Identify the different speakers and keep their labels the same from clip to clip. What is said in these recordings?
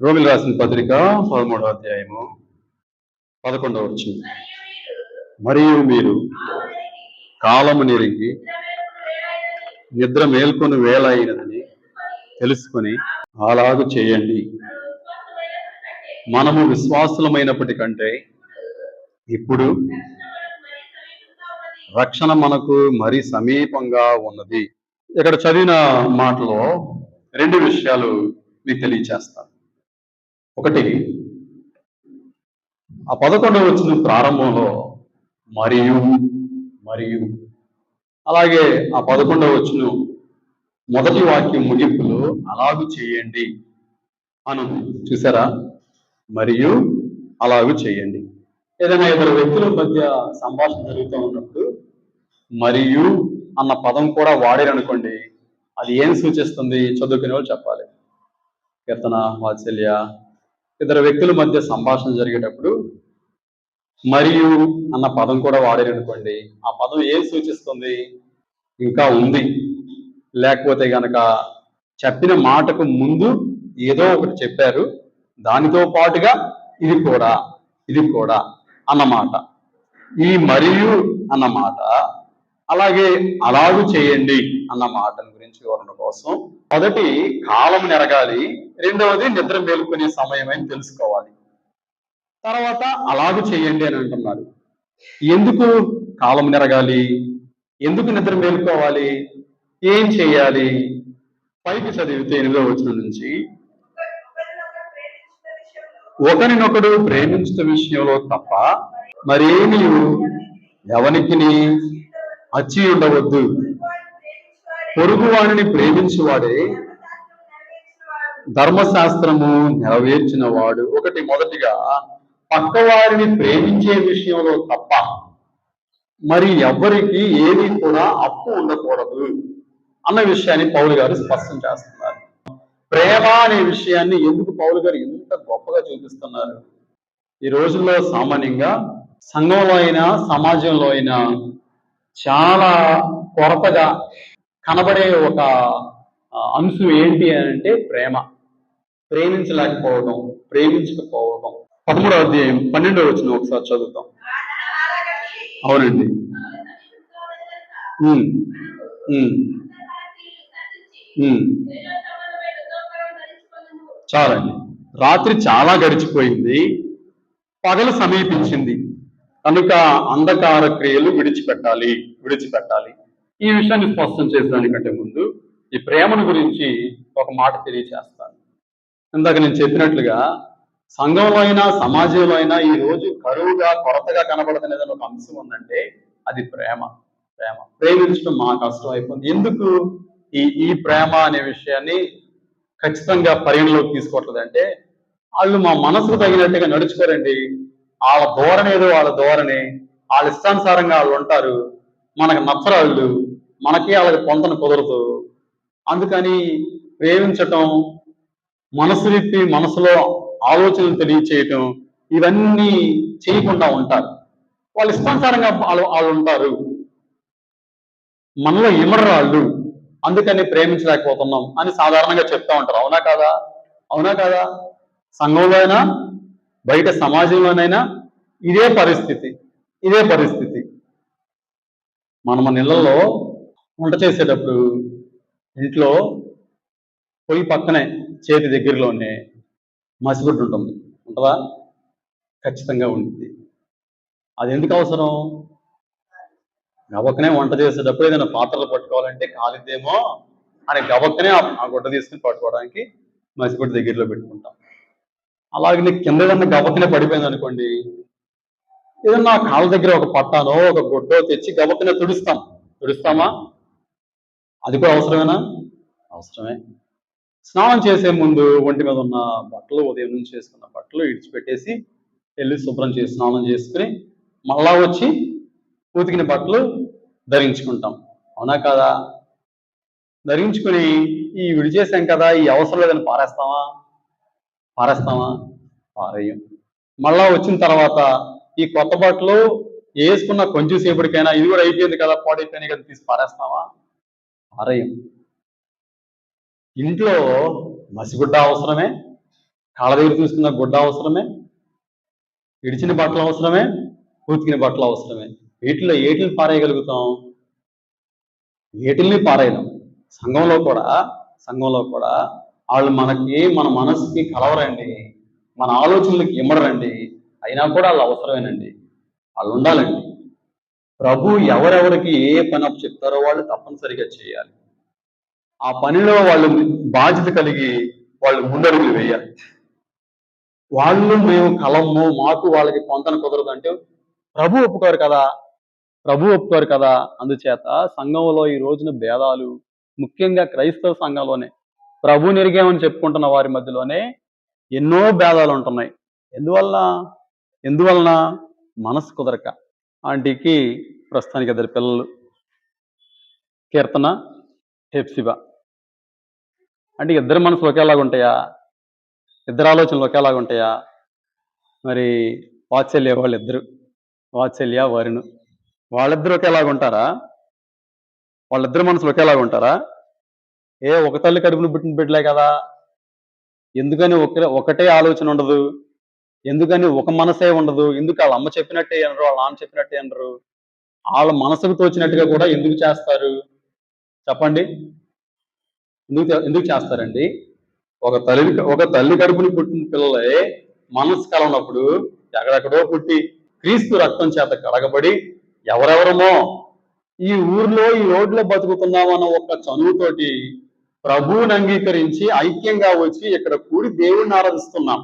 Speaker 1: రోమిల్ రాసిన పత్రిక 13వ అధ్యాయము 11వ వచనం. మరియు మీరు కాలము నెరిగి నిద్ర మేల్కొని వేళ అయినదని తెలుసుకొని అలాగు చేయండి. మనము విశ్వాసులమైనప్పటికంటే ఇప్పుడు రక్షణ మనకు మరి సమీపంగా ఉన్నది. ఇక్కడ చదివిన మాటలో రెండు విషయాలు మీకు తెలియచేస్తాను. ఒకటి, ఆ 11వ వచనం ప్రారంభంలో మరియు మరియు అలాగే ఆ 11వ వచనం మొదటి వాక్యం ముగింపులో అలాగు చేయండి అని చూసారా? మరియు అలాగు చేయండి. ఏదైనా ఇద్దరు వ్యక్తుల మధ్య సంభాషణ జరుగుతూ ఉన్నప్పుడు మరియు అన్న పదం కూడా వాడారనుకోండి, అది ఏం సూచిస్తుంది? చదువుకునే వాళ్ళు చెప్పాలి. కీర్తన, వాత్సల్య, ఇద్దరు వ్యక్తుల మధ్య సంభాషణ జరిగేటప్పుడు మరియు అన్న పదం కూడా వాడారనుకోండి, ఆ పదం ఏం సూచిస్తుంది? ఇంకా ఉంది, లేకపోతే గనక చెప్పిన మాటకు ముందు ఏదో ఒకటి చెప్పారు, దానితో పాటుగా ఇది కూడా అన్నమాట. ఈ మరియు అన్నమాట అలాగే అలాగు చేయండి అన్న మాటల గురించి వివరణ కోసం మొదటి కాలం నెరగాలి, రెండవది నిద్ర మేలుకునే సమయం అని తెలుసుకోవాలి. తర్వాత అలాగు చేయండి అని అంటున్నారు. ఎందుకు కాలం నెరగాలి? ఎందుకు నిద్ర మేలుకోవాలి? ఏం చేయాలి? పైకి చదివితే 8వ వచనం నుంచి, ఒకరినొకడు ప్రేమించడం విషయంలో తప్ప మరేమీ ఎవనికి అచ్చి ఉండవద్దు. పొరుగు వాడిని ప్రేమించువాడే ధర్మశాస్త్రము నెరవేర్చిన వాడు. ఒకటి, మొదటిగా పక్కవారిని ప్రేమించే విషయంలో తప్ప మరి ఎవ్వరికి ఏది కూడా అప్పు ఉండకూడదు అన్న విషయాన్ని పౌలు గారు స్పష్టం చేస్తున్నారు. ప్రేమ అనే విషయాన్ని ఎందుకు పౌలు గారు ఇంత గొప్పగా చూపిస్తున్నారు? ఈ రోజుల్లో సామాన్యంగా సంఘంలో అయినా సమాజంలో అయినా చాలా కొరతగా కనబడే ఒక అంశం ఏంటి అని అంటే ప్రేమ. ప్రేమించలేకపోవడం, ప్రేమించకపోవడం. 13వ అధ్యాయం 12వ వచనం ఒకసారి చదువుతాం. అవునండి. చాలండి. రాత్రి చాలా గడిచిపోయింది, పగలు సమీపించింది కనుక అంధకార క్రియలు విడిచిపెట్టాలి. ఈ విషయాన్ని స్పష్టం చేసేదానికంటే ముందు ఈ ప్రేమను గురించి ఒక మాట తెలియచేస్తాను. ఇందాక నేను చెప్పినట్లుగా సంఘంలో అయినా సమాజంలో అయినా ఈ రోజు కరువుగా కొరతగా కనబడుతున్నదని ఒక అంశం ఉందంటే అది ప్రేమ. ప్రేమించడం మా కష్టం అయిపోయింది. ఎందుకు ఈ ప్రేమ అనే విషయాన్ని ఖచ్చితంగా పరిగణలోకి తీసుకోవట్లేదు అంటే, వాళ్ళు మా మనసుకు తగినట్టుగా నడుచుకోరండి. వాళ్ళ ధోరణి ఏదో వాళ్ళ ధోరణి, వాళ్ళ ఇష్టానుసారంగా వాళ్ళు ఉంటారు. మనకు నచ్చరాళ్ళు, మనకి వాళ్ళకి పొంతన కుదరదు. అందుకని ప్రేమించటం, మనసు విప్పి మనసులో ఆలోచనలు తెలియచేయటం, ఇవన్నీ చేయకుండా ఉంటారు. వాళ్ళ ఇష్టానుసారంగా వాళ్ళు ఉంటారు. మనలో ఇమర్రాళ్ళు, అందుకని ప్రేమించలేకపోతున్నాం అని సాధారణంగా చెప్తా ఉంటారు. అవునా కాదా? సంఘంలో అయినా బయట సమాజంలోనైనా ఇదే పరిస్థితి. మన ఇళ్లలో వంట చేసేటప్పుడు ఇంట్లో పొయ్యి పక్కనే చేతి దగ్గరలోనే మసిగుడ్డు ఉంటుందా? ఖచ్చితంగా ఉంటుంది. అది ఎందుకు అవసరం? గబక్కనే వంట చేసేటప్పుడు ఏదైనా పాత్రలు పట్టుకోవాలంటే కాలిద్దేమో అని గబక్కనే ఆ గుడ్డ తీసుకుని పట్టుకోవడానికి మసిగుడ్డ దగ్గరలో పెట్టుకుంటాం. అలాగే నీకు కింద ఏదన్నా గబక్కనే పడిపోయింది అనుకోండి, ఏదన్నా కాళ్ళ దగ్గర ఒక పట్టానో ఒక గుడ్డో తెచ్చి గబక్కనే తుడుస్తామా? అది కూడా అవసరమేనా? అవసరమే. స్నానం చేసే ముందు ఒంటి మీద ఉన్న బట్టలు, ఉదయం నుంచి చేసుకున్న బట్టలు ఇడిచిపెట్టేసి వెళ్ళి శుభ్రం చేసి స్నానం చేసుకుని మళ్ళా వచ్చి ఉతికిన బట్టలు ధరించుకుంటాం. అవునా కాదా? ధరించుకుని ఈ విడిచేసాం కదా, ఈ అవసరం లేదని పారేస్తామా? పారేయం. మళ్ళా వచ్చిన తర్వాత ఈ కొత్త బట్టలు వేసుకున్న కొంచెం సేపటికైనా ఇది కూడా అయిపోయింది కదా, పాడైపోయినాయి కదా, తీసి పారేస్తామా? పారేయం. ఇంట్లో మసిగుడ్డ అవసరమే, కాళ్ళ దగ్గర చూసుకున్న గుడ్డ అవసరమే, ఇడిచిన బట్టలు అవసరమే, ఉతికిన బట్టలు అవసరమే. ఏటిని పారేయగలుగుతాం? ఏటిల్ని పారేయడం. సంఘంలో కూడా వాళ్ళు మన మనసుకి కలవరండి, మన ఆలోచనలకి ఇమ్మడరండి, అయినా కూడా వాళ్ళు అవసరమేనండి, వాళ్ళు ఉండాలండి. ప్రభు ఎవరెవరికి ఏ పని అప్పు చెప్తారో వాళ్ళు తప్పనిసరిగా చేయాలి. ఆ పనిలో వాళ్ళు బాధ్యత కలిగి వాళ్ళు ముందడుగులు వేయాలి. మేము కలము, మాకు వాళ్ళకి పొంతన కుదరదు అంటే ప్రభు ఒప్పుకోరు కదా. అందుచేత సంఘంలో ఈ రోజున భేదాలు, ముఖ్యంగా క్రైస్తవ సంఘంలోనే ప్రభు నెరిగామని చెప్పుకుంటున్న వారి మధ్యలోనే ఎన్నో భేదాలు ఉంటున్నాయి. ఎందువలన మనసు కుదరక. ఆంటీకి ప్రస్తుతానికి 2 పిల్లలు, కీర్తన, హెప్సిబా. అంటే ఇద్దరు మనసులు ఒకేలాగా ఉంటాయా? ఇద్దరు ఆలోచనలు ఒకేలాగా ఉంటాయా? మరి వాత్సల్య వరుణ్ వాళ్ళిద్దరు ఒకేలాగా ఉంటారా? వాళ్ళిద్దరు మనసులు ఒకేలాగా ఉంటారా? ఒక తల్లి కడుపును పుట్టిన బిడ్డలే కదా. ఎందుకని ఒకటే ఆలోచన ఉండదు? ఎందుకని ఒక మనసే ఉండదు? ఎందుకు వాళ్ళ అమ్మ చెప్పినట్టే అనరు, వాళ్ళ నాన్న చెప్పినట్టే అనరు? వాళ్ళ మనసుకు తోచినట్టుగా కూడా ఎందుకు చేస్తారు చెప్పండి? ఎందుకు చేస్తారండి? ఒక తల్లి కడుపుని పుట్టిన పిల్లలే మనసు కలవనప్పుడు ఎక్కడెక్కడో పుట్టి క్రీస్తు రక్తం చేత కడగబడి ఎవరెవరమో ఈ ఊర్లో ఈ రోడ్లో బతుకుతున్నామన్న ఒక చనువుతోటి ప్రభువుని అంగీకరించి ఐక్యంగా వచ్చి ఇక్కడ కూడి దేవుణ్ణి ఆరాధిస్తున్నాం.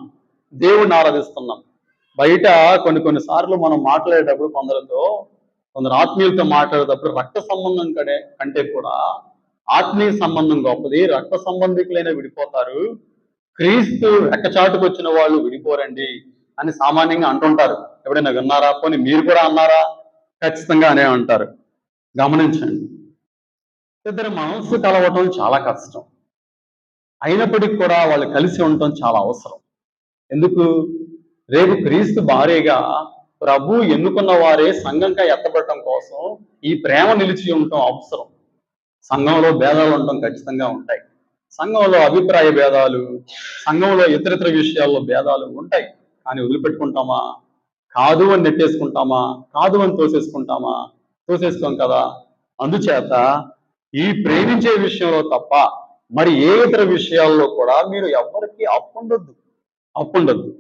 Speaker 1: బయట కొన్ని సార్లు మనం మాట్లాడేటప్పుడు కొందరు ఆత్మీయులతో మాట్లాడేటప్పుడు రక్త సంబంధం కంటే కూడా ఆత్మీయ సంబంధం గొప్పది, రక్త సంబంధికులైన విడిపోతారు, క్రీస్తు రెక్కచాటుకు వచ్చిన వాళ్ళు విడిపోరండి అని సామాన్యంగా అంటుంటారు. ఎప్పుడైనా విన్నారా? పోనీ మీరు కూడా అన్నారా? ఖచ్చితంగా అనే అంటారు. గమనించండి, ఇద్దరు మనసు కలవటం చాలా కష్టం, అయినప్పటికీ కూడా వాళ్ళు కలిసి ఉండటం చాలా అవసరం. ఎందుకు? రేపు క్రీస్తు భార్యగా ప్రభు ఎన్నుకున్న వారే సంఘంగా ఎత్తబడటం కోసం ఈ ప్రేమ నిలిచి ఉండటం అవసరం. సంఘంలో భేదాలు ఉండటం ఖచ్చితంగా ఉంటాయి. సంఘంలో అభిప్రాయ భేదాలు, సంఘంలో ఇతరితర విషయాల్లో భేదాలు ఉంటాయి. కానీ వదిలిపెట్టుకుంటామా? కాదు అని నెట్టేసుకుంటామా? కాదు అని తోసేసుకోం కదా. అందుచేత ఈ ప్రేమించే విషయంలో తప్ప మరి ఏ ఇతర విషయాల్లో కూడా మీరు ఎవరికి అప్పుండొద్దు.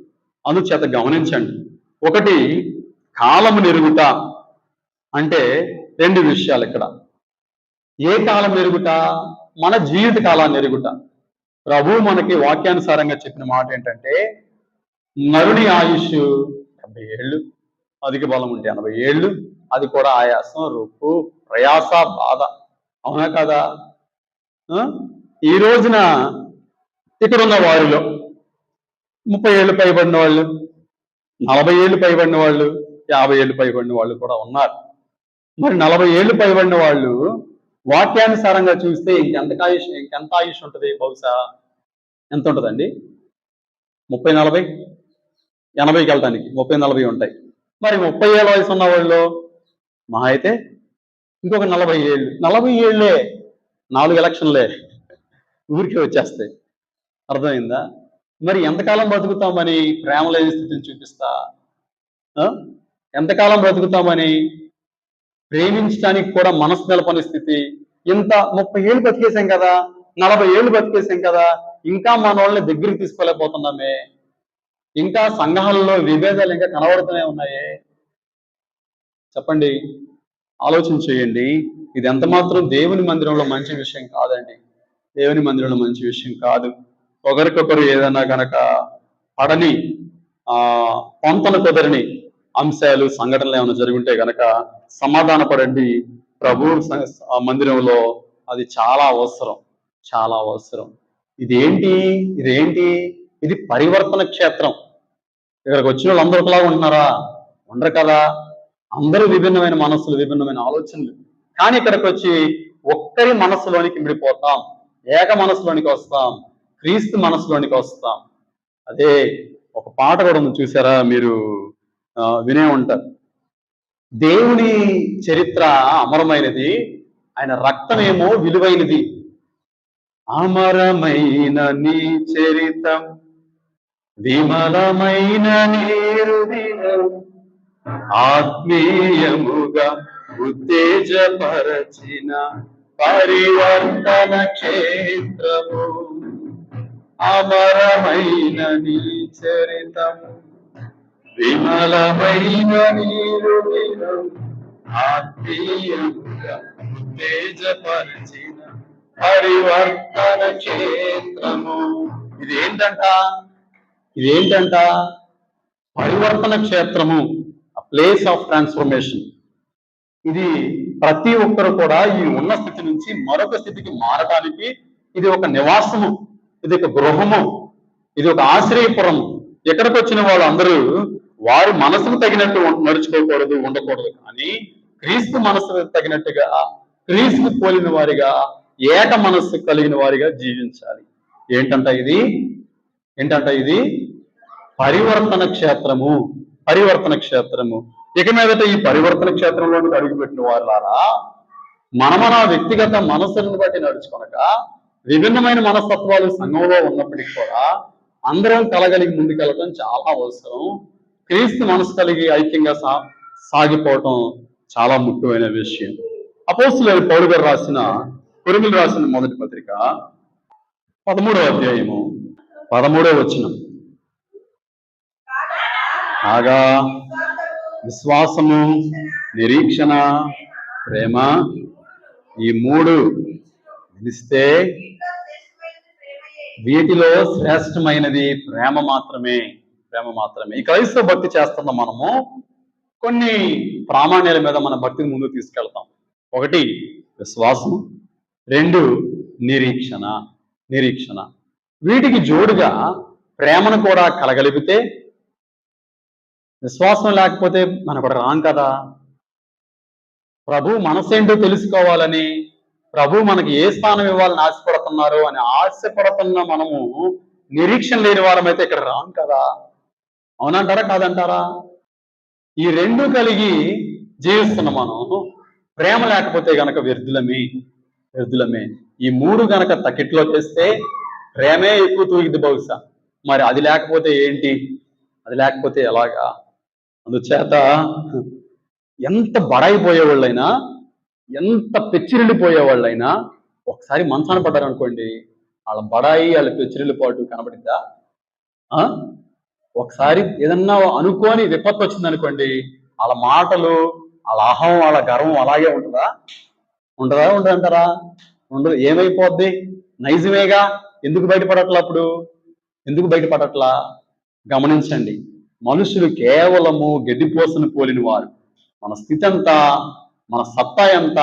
Speaker 1: అందుచేత గమనించండి. ఒకటి, కాలము నెరుగుట అంటే 2 విషయాలు ఇక్కడ. ఏ కాలం ఎరుగుట? మన జీవిత కాలాన్ని ఎరుగుట. ప్రభు మనకి వాక్యానుసారంగా చెప్పిన మాట ఏంటంటే, నరుని ఆయుష్ 70 ఏళ్ళు, అధిక బలం ఉంటే 80 ఏళ్ళు, అది కూడా ఆయాసం, రొప్పు, ప్రయాస, బాధ. అవునా కదా? ఈ రోజున ఇక్కడున్న వారిలో 30 ఏళ్ళు పైబడిన వాళ్ళు, 40 ఏళ్ళు పైబడిన వాళ్ళు, 50 ఏళ్ళు పైబడిన వాళ్ళు కూడా ఉన్నారు. మరి 40 ఏళ్ళు పైబడిన వాళ్ళు వాక్యానుసారంగా చూస్తే ఇంకెంత ఆయుష్ ఉంటుంది? బహుశా ఎంత ఉంటుందండి? 30, 40, 80కి వెళ్ళటానికి 30-40 ఉంటాయి. మరి 30 ఏళ్ళ వయసు ఉన్న వాళ్ళు మహా అయితే ఇంకొక 40 ఏళ్ళు. 40 ఏళ్ళే 4 ఎలక్షన్లే ఊరికే వచ్చేస్తాయి. అర్థమైందా? మరి ఎంతకాలం బ్రతుకుతామని ప్రేమ లేని స్థితిని చూపిస్తా? ఎంతకాలం బ్రతుకుతామని ప్రేమించడానికి కూడా మనసు నిలపని స్థితి? ఇంత 30 ఏళ్ళు బతికేసాం కదా, 40 ఏళ్ళు బతికేసాం కదా, ఇంకా మన వాళ్ళని దగ్గరికి తీసుకోలేకపోతున్నామే, ఇంకా సంఘాలలో విభేదాలు ఇంకా కనబడుతూనే ఉన్నాయే. చెప్పండి, ఆలోచన చేయండి. ఇది ఎంత మాత్రం దేవుని మందిరంలో మంచి విషయం కాదండి. దేవుని మందిరంలో మంచి విషయం కాదు. ఒకరికొకరు ఏదైనా గనక పడని పొంతన కుదరని అంశాలు, సంఘటనలు ఏమైనా జరుగుంటే గనక సమాధాన పడండి. ప్రభు మందిరంలో అది చాలా అవసరం. ఇదేంటి? ఇది పరివర్తన క్షేత్రం. ఇక్కడికి వచ్చిన వాళ్ళు అందరూ ఒకలాగా ఉంటున్నారా? ఉండరు కదా. అందరూ విభిన్నమైన మనస్సులు, విభిన్నమైన ఆలోచనలు. కానీ ఇక్కడికి వచ్చి ఒక్కరి మనస్సులోనికి విడిపోతాం, ఏక మనస్సులోనికి వస్తాం, క్రీస్తు మనస్సులోనికి వస్తాం. అదే ఒక పాట కూడా ఉంది, చూసారా? మీరు వినే ఉంటారు. దేవుని చరిత్ర అమరమైనది, ఆయన రక్తమేమో విలువైనది. అమరమైన నీ చరితం విమలమైన నీరుదినం ఆత్మీయముగా ఉత్తేజపరచిన పరివర్తన క్షేత్రము, అమరమైన నీ చరితము. విమలమైన నీరుదినం ఆత్మీయముగా ఉత్తేజపరచిన పరివర్తన క్షేత్రము. ఇదేంటంట? పరివర్తన క్షేత్రము, ప్లేస్ ఆఫ్ ట్రాన్స్ఫర్మేషన్. ఇది ప్రతి ఒక్కరు కూడా ఈ ఉన్న స్థితి నుంచి మరొక స్థితికి మారటానికి ఇది ఒక నివాసము, ఇది ఒక గృహము, ఇది ఒక ఆశ్రయపురము. ఎక్కడికి వచ్చిన వాళ్ళందరూ వారి మనసుకు తగినట్టు నడుచుకోకూడదు, ఉండకూడదు. కానీ క్రీస్తు మనసుకు తగినట్టుగా, క్రీస్తు పోలిన వారిగా, ఏక మనస్సు కలిగిన వారిగా జీవించాలి. ఏంటంట ఇది పరివర్తన క్షేత్రము. ఇక మీదట ఈ పరివర్తన క్షేత్రంలోకి అడుగుపెట్టిన వాళ్ళారా, మన వ్యక్తిగత మనస్సులను బట్టి నడుచుకొనక, విభిన్నమైన మనస్తత్వాలు సంఘంలో ఉన్నప్పటికీ కూడా అందరం కలగలిగి ముందుకెళ్ళటం చాలా అవసరం. క్రీస్తు మనసు కలిగి ఐక్యంగా సాగిపోవటం చాలా ముఖ్యమైన విషయం. అపోస్తలుడైన పౌలు గారు కొరింథీయులకు రాసిన మొదటి పత్రిక 13వ అధ్యాయము 13వ వచనం. కాగా విశ్వాసము, నిరీక్షణ, ప్రేమ, ఈ మూడు నిలిస్తే వీటిలో శ్రేష్టమైనది ప్రేమ మాత్రమే. ఈ క్రైస్తవ భక్తి చేస్తున్న మనము కొన్ని ప్రామాణ్యాల మీద మన భక్తిని ముందుకు తీసుకెళ్తాం. 1 విశ్వాసం, 2 నిరీక్షణ. వీటికి జోడుగా ప్రేమను కూడా కలగలిపితే, విశ్వాసం లేకపోతే మనకు రాం కదా. ప్రభు మనసేంటో తెలుసుకోవాలని, ప్రభు మనకి ఏ స్థానం ఇవ్వాలని ఆశపడుతున్నారు అని ఆశపడుతున్న మనము నిరీక్షణ లేని వారమైతే ఇక్కడ రాం కదా. అవునంటారా కాదంటారా? ఈ రెండు కలిగి జీవిస్తున్న మనం ప్రేమ లేకపోతే గనక వ్యర్థులమే. ఈ మూడు గనక తక్కిట్లో చేస్తే ప్రేమే ఎక్కువ తూగిద్ది బహుశా. మరి అది లేకపోతే ఏంటి? అది లేకపోతే ఎలాగా? అందుచేత ఎంత బడాయిపోయేవాళ్ళైనా, ఎంత పెచ్చిరిల్లిపోయేవాళ్ళైనా ఒకసారి మంచాన పడ్డారనుకోండి, వాళ్ళ బడాయి వాళ్ళ పెచ్చిరిల్లిపాటు కనబడిద్దా? ఒకసారి ఏదన్నా అనుకోని విపత్తు వచ్చిందనుకోండి, వాళ్ళ మాటలు, వాళ్ళ అహం, వాళ్ళ గర్వం అలాగే ఉంటుందా? ఉండదంటారా? ఉండదు. ఏమైపోద్ది? నైజమేగా. ఎందుకు బయటపడట్లా? గమనించండి. మనుషులు కేవలము గడ్డిపోసను పోలిన వారు. మన స్థితి ఎంత, మన సత్తా ఎంత,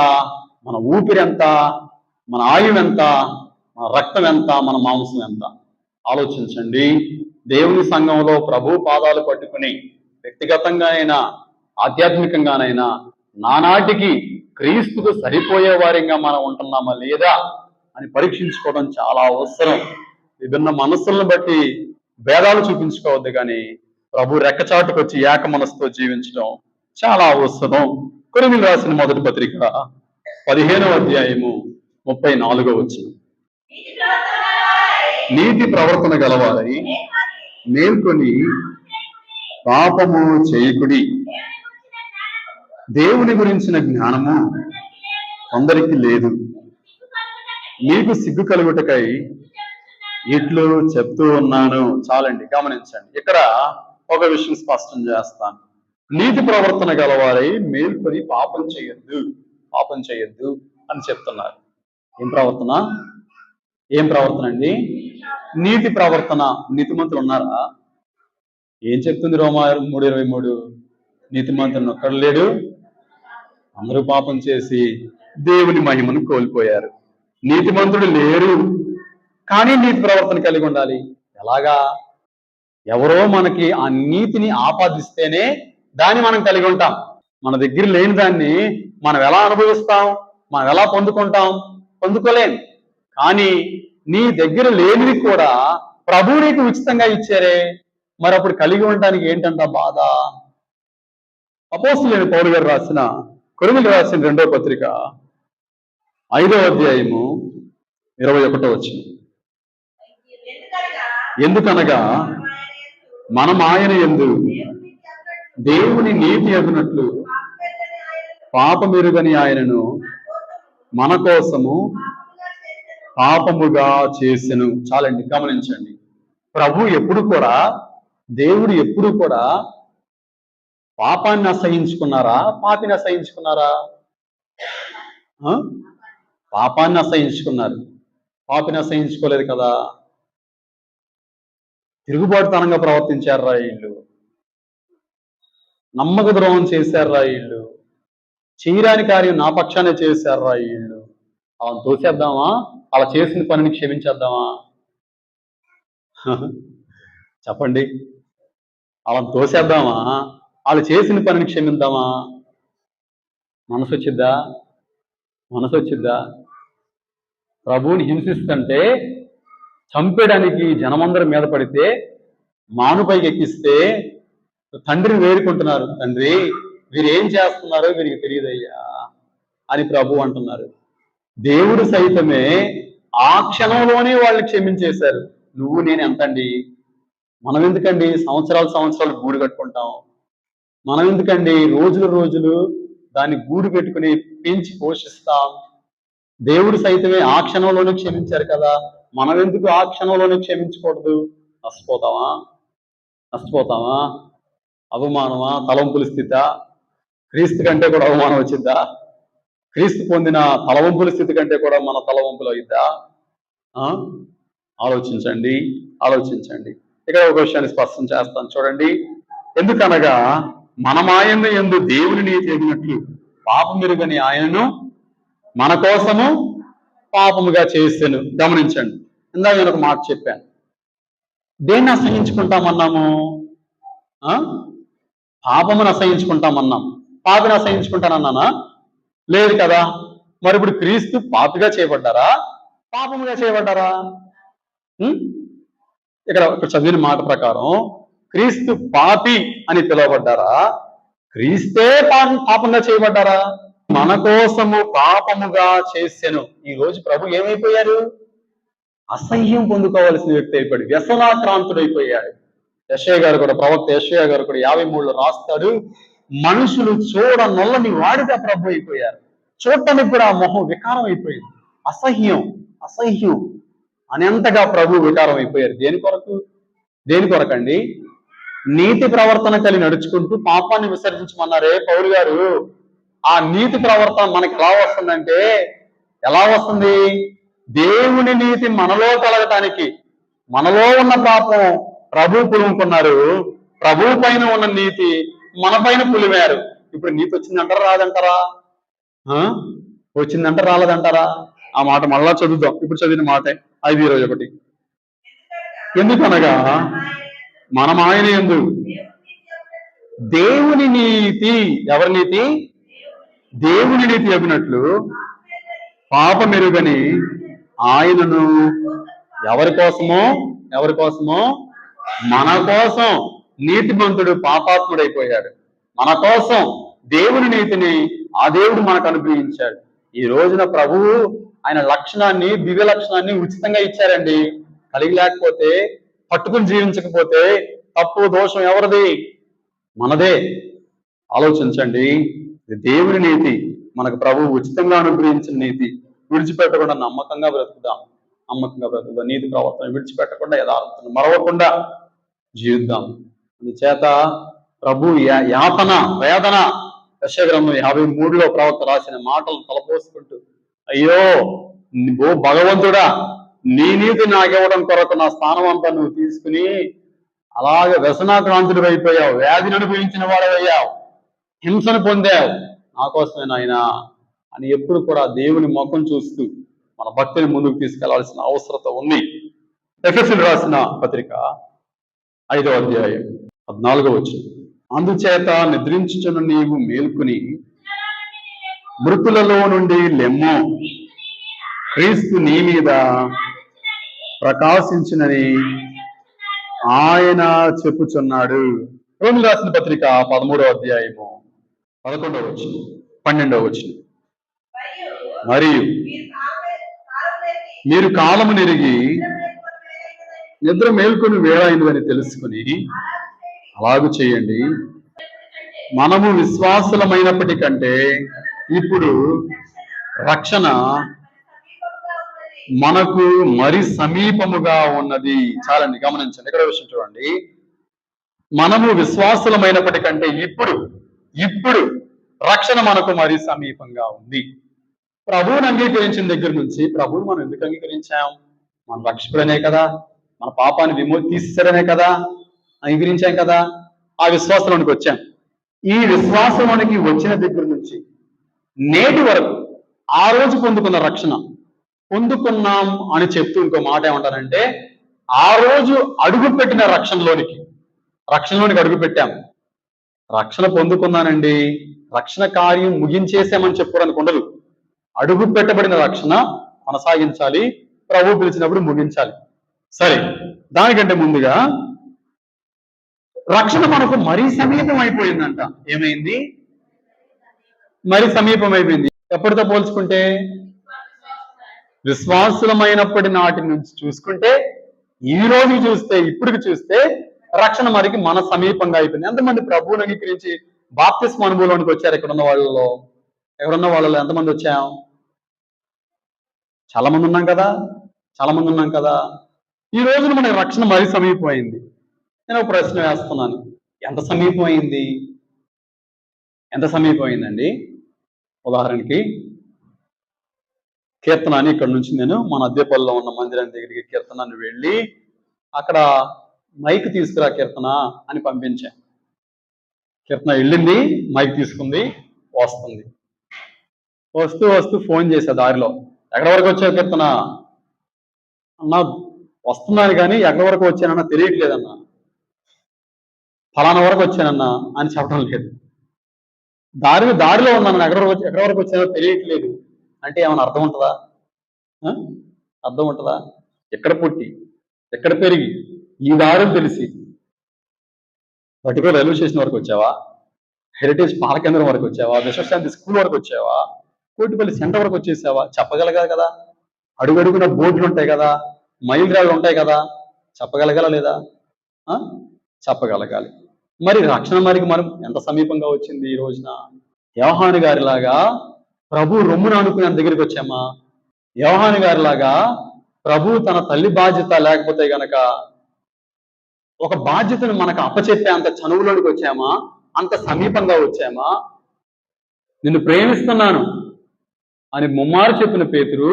Speaker 1: మన ఊపిరి ఎంత, మన ఆయువు ఎంత, మన రక్తం ఎంత, మన మాంసం ఎంత ఆలోచించండి. దేవుని సంఘంలో ప్రభు పాదాలు పట్టుకుని వ్యక్తిగతంగానైనా ఆధ్యాత్మికంగానైనా నానాటికి క్రీస్తుకు సరిపోయే వారిగా మనం ఉంటున్నామా లేదా అని పరీక్షించుకోవడం చాలా అవసరం. విభిన్న మనస్సులను బట్టి భేదాలు చూపించుకోవద్దు, కానీ ప్రభు రెక్కచాటుకు వచ్చి ఏక మనస్సుతో జీవించడం చాలా అవసరం. కొరింథీయులకు రాసిన మొదటి పత్రిక 15వ అధ్యాయము 34వ వచనం. నీతి ప్రవర్తన గలవారై మేల్కొని పాపము చేయకుడి. దేవుని గురించిన జ్ఞానము కొందరికి లేదు. మీకు సిగ్గు కలుగుటకై ఇట్లు చెప్తూ ఉన్నాను. చాలండి, గమనించండి. ఇక్కడ ఒక విషయం స్పష్టం చేస్తాను. నీతి ప్రవర్తన గలవారై మేల్కొని పాపం చేయొద్దు అని చెప్తున్నారు. ఏం ప్రవర్తన అండి? నీతి ప్రవర్తన. నీతిమంతులు ఉన్నారా? ఏం చెప్తుంది రోమా 3:23? నీతిమంతులను ఒక్కడు లేడు, అందరూ పాపం చేసి దేవుని మహిమను కోల్పోయారు. నీతిమంతుడు లేరు, కానీ నీతి ప్రవర్తన కలిగి ఉండాలి. ఎలాగా? ఎవరో మనకి ఆ నీతిని ఆపాదిస్తేనే దాన్ని మనం కలిగి ఉంటాం. మన దగ్గర లేని దాన్ని మనం ఎలా అనుభవిస్తాం? మనం ఎలా పొందుకోలేం. కానీ నీ దగ్గర లేనిది కూడా ప్రభువు నీకు ఉచితంగా ఇచ్చారే, మరి అప్పుడు కలిగి ఉండటానికి ఏంటంట బాధ? అపోస్తలుడైన పౌలు గారు రాసిన కొరింథీయులకు రాసిన 2వ పత్రిక 5వ అధ్యాయము 21వ వచనం. ఎందుకనగా మనం ఆయన యందు దేవుని నీతి అగునట్లు పాపమెరుగని ఆయనను మన కోసము పాపముగా చేసెను. చాలండి, గమనించండి. ప్రభు ఎప్పుడు కూడా, దేవుడు ఎప్పుడు కూడా పాపాన్ని అసహించుకున్నారా, పాపిని అసహించుకున్నారా? పాపాన్ని అసహించుకున్నారు, పాపిని అసహించుకోలేదు కదా. తిరుగుబాటుతనంగా ప్రవర్తించారా వీళ్ళు, నమ్మక ద్రోహం చేశారా వీళ్ళు, చేయరాని కార్యం నా పక్షానే చేశారా వీళ్ళు. అలా తోసేద్దామా? అలా చేసిన పనిని క్షమించేద్దామా? చెప్పండి, అలా తోసేద్దామా? వాళ్ళు చేసిన పనిని క్షమిద్దామా? మనసు వచ్చిద్దా? మనసు వచ్చిద్దా? ప్రభువుని హింసిస్తుంటే, చంపేయడానికి జనమందరం మీద పడితే, మానుపైకి ఎక్కిస్తే తండ్రిని వేడుకుంటున్నారు, తండ్రి వీరేం చేస్తున్నారో వీరికి తెలియదయ్యా అని ప్రభు అంటున్నారు. దేవుడు సైతమే ఆ క్షణంలోనే వాళ్ళని క్షమించేశారు. నువ్వు నేను ఎంతండి? మనం ఎందుకండి సంవత్సరాలు గూడు కట్టుకుంటాం? మనం ఎందుకండి రోజులు దాన్ని గూడు పెట్టుకుని పెంచి పోషిస్తాం? దేవుడు సైతమే ఆ క్షణంలోనే క్షమించారు కదా, మనం ఎందుకు ఆ క్షణంలోనే క్షమించకూడదు? నష్టపోతామా? అవమానమా? తలంపుల స్థితి? క్రీస్తు కంటే కూడా అవమానం వచ్చిద్దా? క్రీస్తు పొందిన తలవంపుల స్థితి కంటే కూడా మన తలవంపులు అయిద్దా? ఆలోచించండి. ఇక్కడ ఒక విషయాన్ని స్పష్టం చేస్తాను, చూడండి. ఎందుకనగా మనమాయన యందు దేవుని నీతి ఎగినట్లు పాపమెరుగని ఆయనను మన కోసము పాపముగా చేసెను. గమనించండి, ఇందాక నేను ఒక మాట చెప్పాను. దేన్ని అసహించుకుంటామన్నాము? పాపమును అసహించుకుంటామన్నాం. పాపిని అసహించుకుంటానన్నానా? లేదు కదా. మరి ఇప్పుడు క్రీస్తు పాపిగా చేయబడ్డారా, పాపముగా చేయబడ్డారా? ఇక్కడ చదివిన మాట ప్రకారం క్రీస్తు పాపి అని పిలువబడ్డారా, క్రీస్తే పాపంగా చేయబడ్డారా? మన కోసము పాపముగా చేసెను. ఈ రోజు ప్రభు ఏమైపోయారు? అసహ్యం పొందుకోవాల్సిన వ్యక్తి అయిపోయాడు, వ్యసనాక్రాంతుడైపోయాడు. యెషయా గారు కూడా, ప్రవక్త యెషయా గారు కూడా 53లో రాస్తాడు, మనుషులు చూడ నొల్లని వాడిగా ప్రభు అయిపోయారు. చూడటానికి కూడా ఆ మొహం వికారం అయిపోయింది. అసహ్యం అనేంతగా ప్రభు వికారం అయిపోయారు. దేని కొరకండి? నీతి ప్రవర్తన కలిగి నడుచుకుంటూ పాపాన్ని విసర్జించమన్నారే పౌలు గారు. ఆ నీతి ప్రవర్తన మనకి ఎలా వస్తుంది? దేవుని నీతి మనలో కలగటానికి, మనలో ఉన్న పాపం ప్రభు పులుముకున్నారు, ప్రభు పైన ఉన్న నీతి మన పైన పులిమారు. ఇప్పుడు నీతి వచ్చిందంటారా, రాదంటారా? వచ్చిందంటారా, రాలేదంటారా? ఆ మాట మళ్ళా చదువుదాం. ఇప్పుడు చదివిన మాటే 5:21. ఎందుకనగా మనం ఆయన యందు దేవుని నీతి, ఎవరి నీతి? దేవుని నీతి అగినట్లు పాపమెరుగని ఆయనను ఎవరి కోసమో మన కోసం నీతిమంతుడు పాపాత్ముడైపోయాడు. మన కోసం దేవుని నీతిని ఆ దేవుడు మనకు అనుగ్రహించాడు. ఈ రోజున ప్రభువు ఆయన లక్షణాన్ని, దివ్య లక్షణాన్ని ఉచితంగా ఇచ్చారండి. కలిగి లేకపోతే, పట్టుకుని జీవించకపోతే తప్పు దోషం ఎవరిది? మనదే. ఆలోచించండి. దేవుని నీతి మనకు ప్రభువు ఉచితంగా అనుగ్రహించిన నీతి. విడిచిపెట్టకుండా నమ్మకంగా బ్రతుకుదాం. నీతి ప్రవర్తన విడిచిపెట్టకుండా, యథార్థతను మరవకుండా జీవిద్దాం. అందుచేత ప్రభు యాతన, వేదన, యెషయా గ్రంథం 53లో ప్రవక్త రాసిన మాటలు తలపోసుకుంటూ, అయ్యో ఓ భగవంతుడా, నీ నీతి నాకివ్వడం కొరకు నా స్థానం అంతా నువ్వు తీసుకుని అలాగే వ్యసనాక్రాంతుడు అయిపోయావు, వ్యాధిని అనుభవించిన వాడవయ్యావు, హింసను పొందావు, నా కోసమే నాయనా అని ఎప్పుడు కూడా దేవుని ముఖం చూస్తూ మన భక్తిని ముందుకు తీసుకెళ్లాల్సిన అవసరత ఉంది. ఎఫెసీయులకు రాసిన పత్రిక 5వ అధ్యాయం 14వ వచనం. అందుచేత నిద్రించుచున్న నీవు మేల్కొని మృతులలో నుండి లెమ్ము, క్రీస్తు నీ మీద ప్రకాశించునని ఆయన చెప్పుచున్నాడు. రోమీయులకు రాసిన పత్రిక 13వ అధ్యాయము 11వ వచనం, 12వ వచనం. మరియు మీరు కాలము నెరిగి నిద్ర మేల్కొని వేళ అయిందని తెలుసుకుని అలాగూ చేయండి. మనము విశ్వాసులమైనప్పటికంటే ఇప్పుడు రక్షణ మనకు మరి సమీపముగా ఉన్నది. చాలండి, గమనించండి. ఇక్కడ విషయం చూడండి. మనము విశ్వాసులమైనప్పటికంటే ఇప్పుడు రక్షణ మనకు మరి సమీపంగా ఉంది. ప్రభువుని అంగీకరించిన దగ్గర నుంచి, ప్రభువుని మనం ఎందుకు అంగీకరించాం? మన రక్షకుడనే కదా, మన పాపాన్ని తీసేసాడనే కదా అంగీకరించాం కదా, ఆ విశ్వాసంలోనికి వచ్చాం. ఈ విశ్వాసంలోనికి వచ్చిన దగ్గర నుంచి నేటి వరకు ఆ రోజు పొందుకున్న రక్షణ పొందుకున్నాం అని చెప్తూ ఇంకో మాట ఏమంటారంటే, ఆ రోజు అడుగుపెట్టిన రక్షణలోనికి అడుగు పెట్టాం. రక్షణ పొందుకున్నానండి, రక్షణ కార్యం ముగించేసామని చెప్పుకోవడానికి ఉండదు. అడుగు పెట్టబడిన రక్షణ కొనసాగించాలి, ప్రభు పిలిచినప్పుడు ముగించాలి. సరే, దానికంటే ముందుగా రక్షణ మనకు మరీ సమీపం అయిపోయిందంట. ఏమైంది? మరి సమీపం అయిపోయింది. ఎప్పటితో పోల్చుకుంటే, విశ్వాసులమైనప్పటి నాటి నుంచి చూసుకుంటే, ఈ రోజు చూస్తే, ఇప్పటికి చూస్తే రక్షణ మరికి మన సమీపంగా అయిపోయింది. ఎంతమంది ప్రభువుని అంగీకరించి బాప్తిస్మ అనుభవంలోనికి వచ్చారు? ఎక్కడున్న వాళ్ళలో ఎంతమంది వచ్చాం? చాలా మంది ఉన్నాం కదా. ఈ రోజున మనకి రక్షణ మరీ సమీపం అయింది. నేను ఒక ప్రశ్న వేస్తున్నాను, ఎంత సమీపం అయిందండి? ఉదాహరణకి కీర్తనాన్ని ఇక్కడ నుంచి నేను మన అద్దెపల్లిలో ఉన్న మందిరం దగ్గరికి కీర్తనాన్ని వెళ్ళి అక్కడ మైక్ తీసుకురా కీర్తన అని పంపించాను. కీర్తన వెళ్ళింది, మైక్ తీసుకుంది, వస్తూ ఫోన్ చేశా దారిలో. ఎక్కడి వరకు వచ్చావు కీర్తన? అన్నా వస్తున్నాను కానీ ఎక్కడి వరకు వచ్చానన్నా తెలియట్లేదన్నా, ఫలానా వరకు వచ్చానన్నా అని చెప్పడం లేదు. దారిలో ఉన్నాను, ఎక్కడి వరకు వచ్చానో తెలియట్లేదు అంటే ఏమైనా అర్థం ఉంటుందా? ఎక్కడ పుట్టి ఎక్కడ పెరిగి ఈ దారులు తెలిసి పర్టికులర్ రైల్వే స్టేషన్ వరకు వచ్చావా? హెరిటేజ్ పాల కేంద్రం వరకు వచ్చావా? విశ్వశాంతి స్కూల్ వరకు వచ్చావా? కోటిపల్లి సెంటర్ వరకు వచ్చేసావా? చెప్పగలగాలి కదా. అడుగడుగున బోర్డులు ఉంటాయి కదా, మైల్ రాళ్ళు ఉంటాయి కదా, చెప్పగలగాల లేదా? చెప్పగలగాలి. మరి రక్షణ మరికి మనం ఎంత సమీపంగా వచ్చింది ఈ రోజున? యోహాను గారిలాగా ప్రభు రొమ్మున అనుకునే దగ్గరికి వచ్చామా? యోహాను గారిలాగా ప్రభు తన తల్లి బాధ్యత లేకపోతే గనక ఒక బాధ్యతను మనకు అప్పచెప్పే అంత చనువులోనికి వచ్చామా? అంత సమీపంగా వచ్చామా? నిన్ను ప్రేమిస్తున్నాను అని ముమ్మారు చెప్పిన పేతురు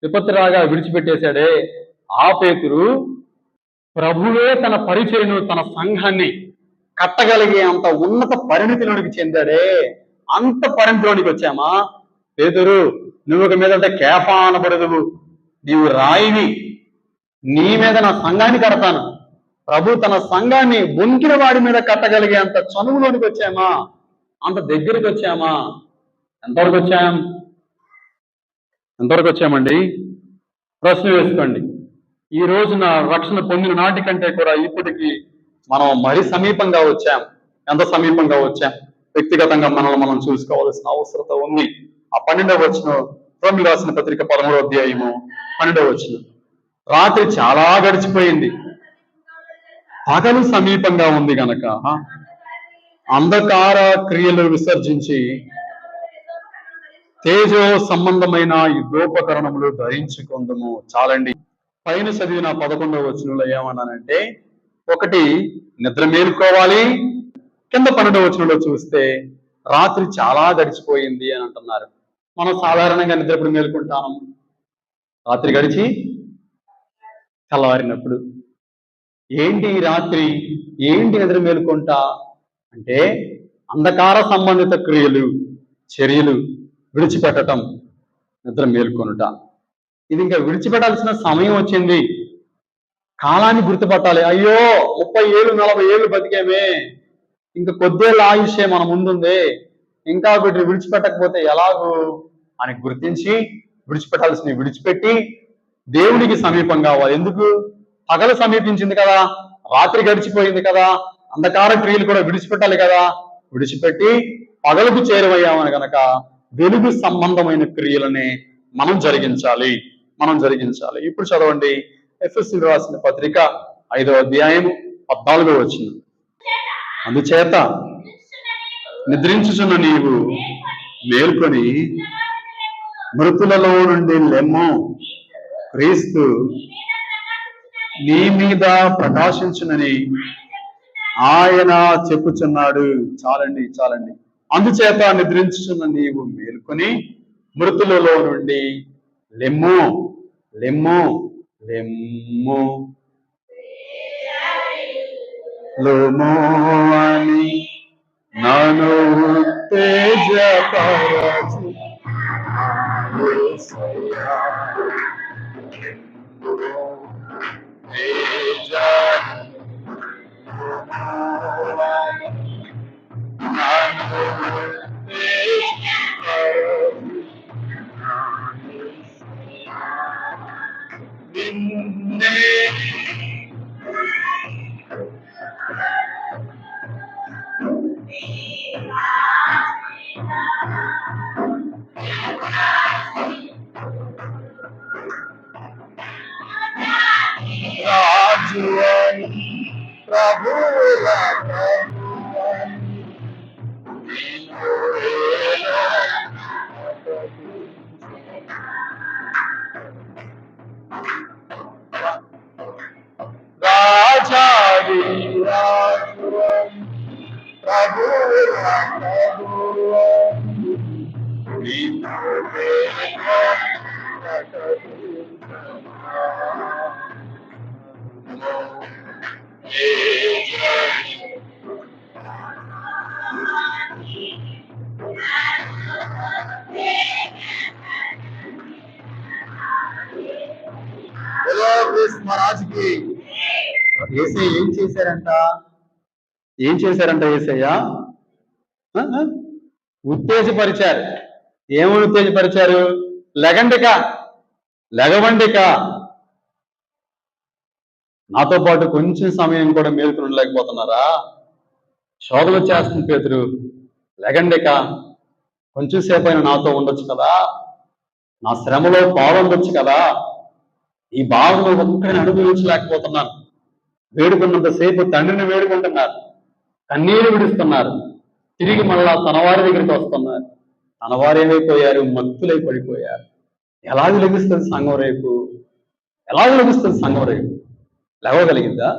Speaker 1: విపత్తు రాగా విడిచిపెట్టేశాడే, ఆ పేతురు ప్రభువే తన పరిచయను, తన సంఘాన్ని కట్టగలిగే అంత ఉన్నత పరిణితిలోనికి చెందాడే, అంత పరిణితిలోనికి వచ్చామా? పేతురు, నువ్వు ఒక మీదంటే కేఫా అనబడదువు, నీవు రాయివి, నీ మీద నా సంఘాన్ని కడతాను. ప్రభు తన సంఘాన్ని వొంకిన వాడి మీద కట్టగలిగే అంత చనువులోనికి వచ్చామా? అంత దగ్గరికి వచ్చామా? ఎంతవరకు వచ్చామండి? ప్రశ్న వేసుకోండి. ఈ రోజున రక్షణ పొందిన నాటి కంటే కూడా ఇప్పటికి మనం మరీ సమీపంగా వచ్చాం. ఎంత సమీపంగా వచ్చాం? వ్యక్తిగతంగా మనల్ని మనం చూసుకోవాల్సిన అవసరత ఉంది. ఆ 12వ వచనం, రోమీయులకు రాసిన పత్రిక 13వ అధ్యాయము 12వ వచనం. రాత్రి చాలా గడిచిపోయింది, పగలు సమీపంగా ఉంది గనక అంధకార క్రియలు విసర్జించి తేజో సంబంధమైన యుద్ధోపకరణములు ధరించుకుందాము. చాలండి. పైన చదివిన 11వ వచనంలో ఏమన్నానంటే, ఒకటి నిద్ర మేలుకోవాలి, కింద 12వ వచనంలో చూస్తే రాత్రి చాలా గడిచిపోయింది అని అంటున్నారు. మనం సాధారణంగా నిద్ర ఎప్పుడు మేలుకుంటాం? రాత్రి గడిచి తెల్లవారినప్పుడు. ఏంటి రాత్రి, ఏంటి నిద్ర మేలుకుంటా అంటే, అంధకార సంబంధిత క్రియలు, చర్యలు విడిచిపెట్టడం నిద్ర మేలుకొనుట. ఇది ఇంకా విడిచిపెట్టాల్సిన సమయం వచ్చింది. కాలాన్ని గుర్తుపట్టాలి. అయ్యో 30 ఏళ్ళు 40 ఏళ్ళు బతికేమే, ఇంకా కొద్దేళ్ళ ఆయుష్యే మన ముందుంది, ఇంకా వీటిని విడిచిపెట్టకపోతే ఎలాగూ అని గుర్తించి విడిచిపెట్టాల్సినవి విడిచిపెట్టి దేవునికి సమీపం కావాలి. ఎందుకు? పగలు సమీపించింది కదా, రాత్రి గడిచిపోయింది కదా, అంధకార క్రియలు కూడా విడిచిపెట్టాలి కదా. విడిచిపెట్టి పగలకు చేరువయ్యామని గనక వెలుగు సంబంధమైన క్రియలనే మనం జరిగించాలి. ఇప్పుడు చదవండి, ఎఫెసీయులకు రాసిన పత్రిక 5వ అధ్యాయం 14వ వచనం. అందుచేత నిద్రించుచున్న నీవు మేల్కొని మృతులలో నుండి లెమ్ము, క్రీస్తు నీ మీద ప్రకాశించునని ఆయన చెప్పుచున్నాడు. చాలండి చాలండి. అందుచేత నిద్రించుచున్న నీవు మేల్కొని మృతులలో నుండి లెమ్ము లెమ్ము లెమ్ము లోమో అని నన్ను ఉత్తేజపరచు రాజువని ప్రభువుల ప్రభువని రాజాది రాజువని ప్రభువుల ప్రభువని మహారాజుకి ఏసై ఏం చేశారంట ఏసయ్య ఉత్తేజపరిచారు. ఏమని ఉత్తేజపరిచారు? లెగవండిక. నాతో పాటు కొంచెం సమయం కూడా మేలుకుని ఉండలేకపోతున్నారా? శోధన చేస్తుంది పేతురు. లెగండిక, కొంచెం సేపు అయినా నాతో ఉండొచ్చు కదా, నా శ్రమలో పాల్గొనొచ్చు కదా. ఈ బాధను ఒక్కడిని అనుభవించలేకపోతున్నాను. వేడుకున్నంతసేపు తండ్రిని వేడుకుంటున్నారు, కన్నీరు విడుస్తున్నారు, తిరిగి మళ్ళా తన వారి దగ్గరికి వస్తున్నారు. తన వారు ఏమైపోయారు? మత్తులై పడిపోయారు. ఎలాగ లభిస్తుంది సంఘం రేపు? ఎలాగ లభిస్తుంది సంఘం రేపు? లేవగలిగిందా?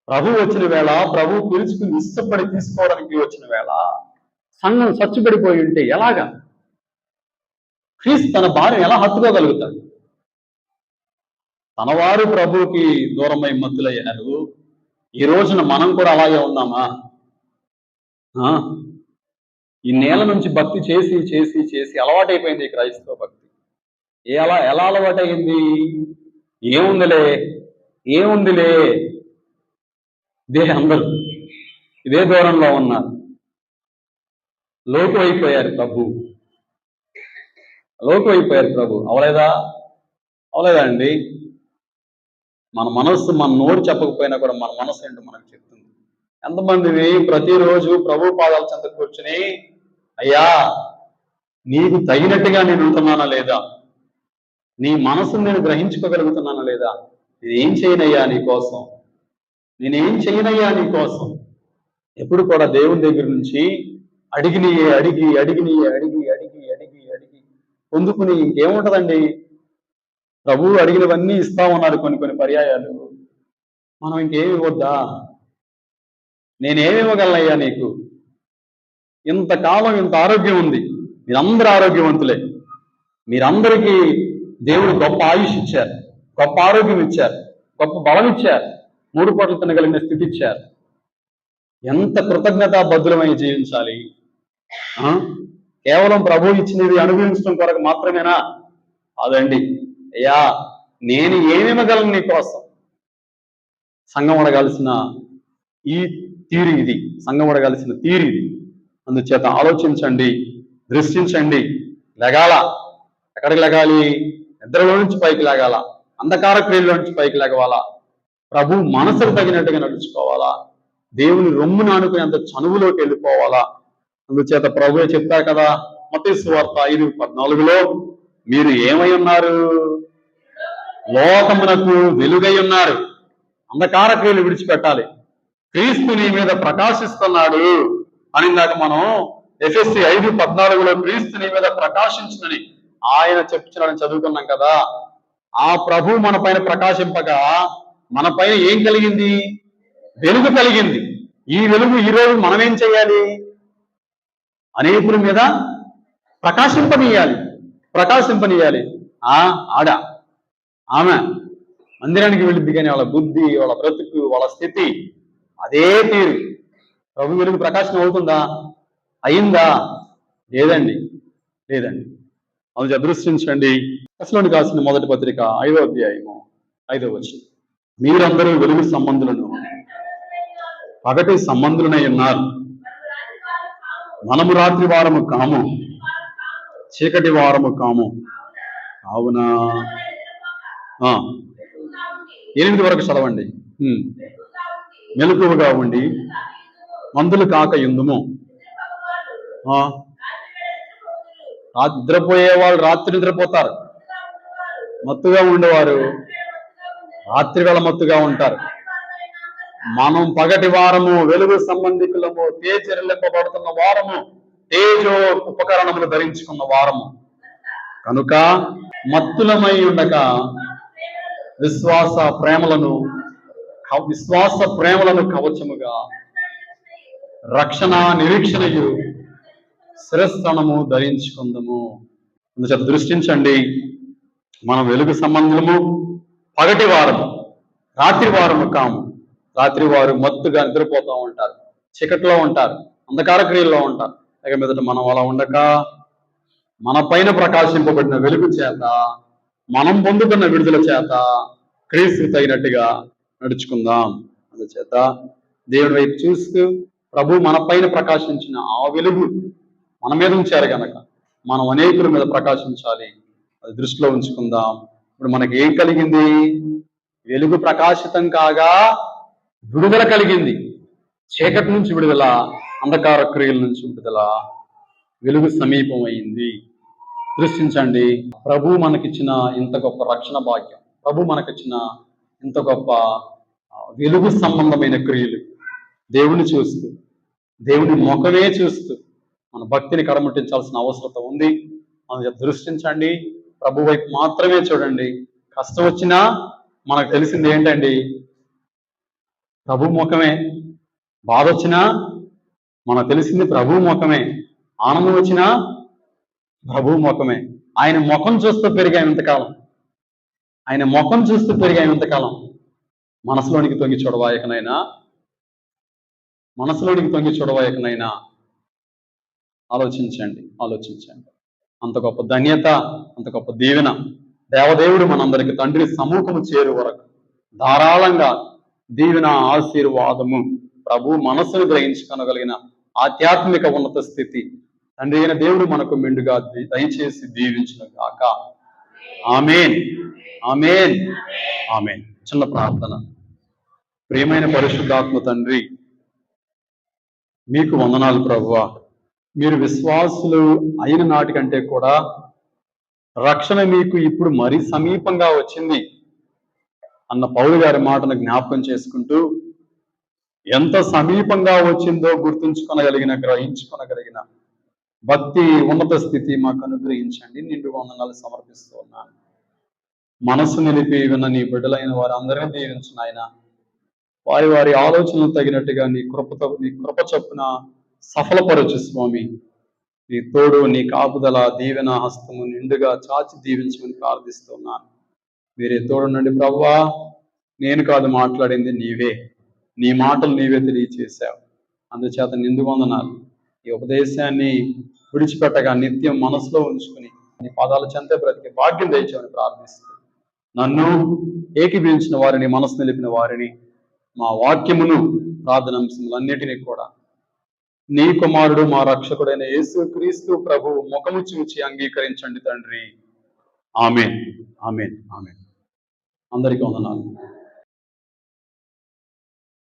Speaker 1: ప్రభు వచ్చిన వేళ, ప్రభు పిలుచుకుని ఇష్టపడి తీసుకోవడానికి వచ్చిన వేళ సంఘం స్వచ్ఛపడిపోయి ఉంటే ఎలాగా? క్రీస్తు తన భార్య ఎలా హత్తుకోగలుగుతాడు? తన వారు ప్రభువుకి దూరమై మత్తులయ్యారు. ఈ రోజున మనం కూడా అలాగే ఉన్నామా? ఈ నేల నుంచి భక్తి చేసి చేసి చేసి అలవాటైపోయింది ఈ క్రైస్తవ భక్తి. ఎలా అలవాటైంది? ఏముందిలే ఇదే అందరూ ఇదే దూరంలో ఉన్నారు. లోకు అయిపోయారు ప్రభు. అవలేదా అండి? మన మనస్సు, మన నోరు చెప్పకపోయినా కూడా మన మనస్సు ఏంటో మనకు చెప్తుంది. ఎంతమందిని ప్రతిరోజు ప్రభు పాదాల చెంత కూర్చుని, అయ్యా నీకు తగినట్టుగా నేను ఉంటున్నానా లేదా, నీ మనసును నేను గ్రహించుకోగలుగుతున్నానా లేదా, నేనేం చేయనయ్యా నీ కోసం ఎప్పుడు కూడా దేవుని దగ్గర నుంచి అడిగి పొందుకుని ఇంకేముంటదండి? ప్రభువు అడిగినవన్నీ ఇస్తా ఉన్నారు కొన్ని పర్యాయాలు. మనం ఇంకేమి ఇవ్వద్దా? నేనేమి ఇవ్వగలనయ్యా నీకు? ఇంతకాలం ఇంత ఆరోగ్యం ఉంది, మీరందరూ ఆరోగ్యవంతులే, మీరందరికీ దేవుడు గొప్ప ఆయుష్ ఇచ్చారు, గొప్ప ఆరోగ్యం ఇచ్చారు, గొప్ప బలం ఇచ్చారు, 3 పూటలు తినగలిగిన స్థితి ఇచ్చారు. ఎంత కృతజ్ఞతాబద్ధులమై జీవించాలి? కేవలం ప్రభు ఇచ్చినది అనుభవించడం కొరకు మాత్రమేనా? అదండి. అయ్యా నేను ఏమివ్వగలను నీ కోసం? సంఘం అడగాల్సిన తీరు ఇది. అందుచేత ఆలోచించండి, దృష్టించండి. లెగాల. ఎక్కడికి లెగాలి? నిద్రలో నుంచి పైకి లెగాల, అంధకార క్రియలో నుంచి పైకి లెగవాలా, ప్రభు మనసుకు తగినట్టుగా నడుచుకోవాలా, దేవుని రొమ్మును ఆనుకునేంత చనువులోకి వెళ్ళిపోవాలా. అందుచేత ప్రభువే చెప్తారు కదా, మత్తయి సువార్త 5:14లో, మీరు ఏమై ఉన్నారు? లోకమునకు వెలుగై ఉన్నారు. అంధకార క్రియలు విడిచిపెట్టాలి. క్రీస్తు నీ మీద ప్రకాశిస్తున్నాడు అని ఇందాక మనం ఎఫ్ఎస్సి 5:14 క్రీస్తు నీ మీద ప్రకాశించునని ఆయన చెప్తున్నాడని చదువుకున్నాం కదా. ఆ ప్రభు మన పైన ప్రకాశింపగా మన పైన ఏం కలిగింది? వెలుగు కలిగింది. ఈ వెలుగు ఈ రోజు మనం ఏం చేయాలి? అనేకుల మీద ప్రకాశింపనీయాలి. ఆడ ఆమె మందిరానికి వెళ్ళిద్ది, కానీ వాళ్ళ బుద్ధి, వాళ్ళ బ్రతుకు, వాళ్ళ స్థితి అదే తీరు. ప్రభు వెలుగు ప్రకాశం అవుతుందా? అయిందా? లేదండి. అది అదృష్టించండి. తెస్సలోనికీయులకు రాసిన మొదటి పత్రిక 5వ అధ్యాయము 5వ వచనం. మీరందరూ వెలుగు సంబంధులను పగటి సంబంధులనై ఉన్నారు. మనము రాత్రి వారము కాము, చీకటి వారము కాము. అవునా? 8 వరకు చదవండి. మెలకువగా ఉండి మందులు కాక యుందుము. నిద్రపోయే వాళ్ళు రాత్రి నిద్రపోతారు, మత్తుగా ఉండేవారు రాత్రి వేళ మత్తుగా ఉంటారు. మనం పగటి వారము, వెలుగు సంబంధికులము, తేజరిల్లింపబడుతున్న వారము, తేజో ఉపకరణములు ధరించుకున్న వారము కనుక మత్తులమై ఉండక విశ్వాస ప్రేమలను కవచముగా రక్షణ నిరీక్షణయు శిరస్త్రణము ధరించుకుందాము. అందుచేత దృష్టించండి, మనం వెలుగు సంబంధము, పగటి వారము, రాత్రి వారము కాము. రాత్రి వారు మత్తుగా నిద్రపోతూ ఉంటారు, చీకట్లో ఉంటారు, అంధకార క్రియల్లో ఉంటారు. ఇక మీదట మనం అలా ఉండక మన పైన ప్రకాశింపబడిన వెలుగు చేత, మనం పొందుకున్న విడుదల చేత క్రీస్తు తగినట్టుగా నడుచుకుందాం. అందుచేత దేవుడి వైపు చూస్తూ ప్రభు మన పైన ప్రకాశించిన ఆ వెలుగు మన మీద ఉంచారు కనుక మనం అనేకుల మీద ప్రకాశించాలి. అది దృష్టిలో ఉంచుకుందాం. ఇప్పుడు మనకి ఏం కలిగింది? వెలుగు ప్రకాశితం కాగా విడుదల కలిగింది. చీకటి నుంచి విడుదల, అంధకార క్రియల నుంచి విడుదల, వెలుగు సమీపం అయింది. దృష్టించండి, ప్రభు మనకిచ్చిన ఇంత గొప్ప రక్షణ భాగ్యం, ప్రభు మనకిచ్చిన ఇంత గొప్ప వెలుగు సంబంధమైన క్రియలు, దేవుని చూస్తూ, దేవుని ముఖమే చూస్తూ మన భక్తిని కడముట్టించాల్సిన అవసరం ఉంది. అందుకే దృష్టించండి, ప్రభు వైపు మాత్రమే చూడండి. కష్టం వచ్చినా మనకు తెలిసింది ఏంటండి? ప్రభు ముఖమే. బాధ వచ్చినా మనకు తెలిసింది ప్రభు ముఖమే. ఆనందం వచ్చినా ప్రభు ముఖమే. ఆయన ముఖం చూస్తూ పెరిగాం ఇంతకాలం. మనసులోనికి తొంగి చూడవాయకనైనా ఆలోచించండి. అంత గొప్ప ధన్యత, అంత గొప్ప దీవెన దేవదేవుడు మనందరికి తండ్రి సముఖము చేరు వరకు ధారాళంగా దీవెన, ఆశీర్వాదము, ప్రభు మనస్సును గ్రహించుకొనగలిగిన ఆధ్యాత్మిక ఉన్నత స్థితి తండ్రి అయిన దేవుడు మనకు మెండుగా దయచేసి దీవించును గాక. ఆమేన్. చిన్న ప్రార్థన. ప్రియమైన పరిశుద్ధాత్మ తండ్రి, మీకు వందనాలు ప్రభువా. మీరు విశ్వాసులు అయిన నాటికంటే కూడా రక్షణ మీకు ఇప్పుడు మరీ సమీపంగా వచ్చింది అన్న పౌలు గారి మాటను జ్ఞాపకం చేసుకుంటూ, ఎంత సమీపంగా వచ్చిందో గ్రహించుకొనగలిగిన భక్తి, ఉన్నత స్థితి మాకు అనుగ్రహించండి. నిండు వందనాలు సమర్పిస్తూ ఉన్నాను. మనస్సు నిలిపి విన్న నీ బిడ్డలైన వారు అందరినీ దీవించిన ఆయన, వారి ఆలోచనలు తగినట్టుగా నీ కృప చొప్పున సఫలపరచు స్వామి. నీ తోడు, నీ కాపుదల, దీవెన హస్తము నిండుగా చాచి దీవించమని ప్రార్థిస్తున్నాను. మీరే తోడు నుండి ప్రభువా. నేను కాదు మాట్లాడింది, నీవే. నీ మాటలు నీవే తెలియచేశావు. అందుచేత నిండు వందనాలు. ఈ ఉపదేశాన్ని విడిచిపెట్టగా నిత్యం మనసులో ఉంచుకుని నీ పాదాల చెంతే బ్రతికి భాగ్యం దయచేయమని ప్రార్థిస్తూ, నన్ను ఏకీభవించిన వారిని, మనసు నిలిపిన వారిని, మా వాక్యమును, ప్రార్థనాంశములన్నిటినీ కూడా నీ కుమారుడు, మా రక్షకుడైన యేసు క్రీస్తు ప్రభు ముఖము చూచి అంగీకరించండి తండ్రి. ఆమేన్. అందరికీ వందనాలు.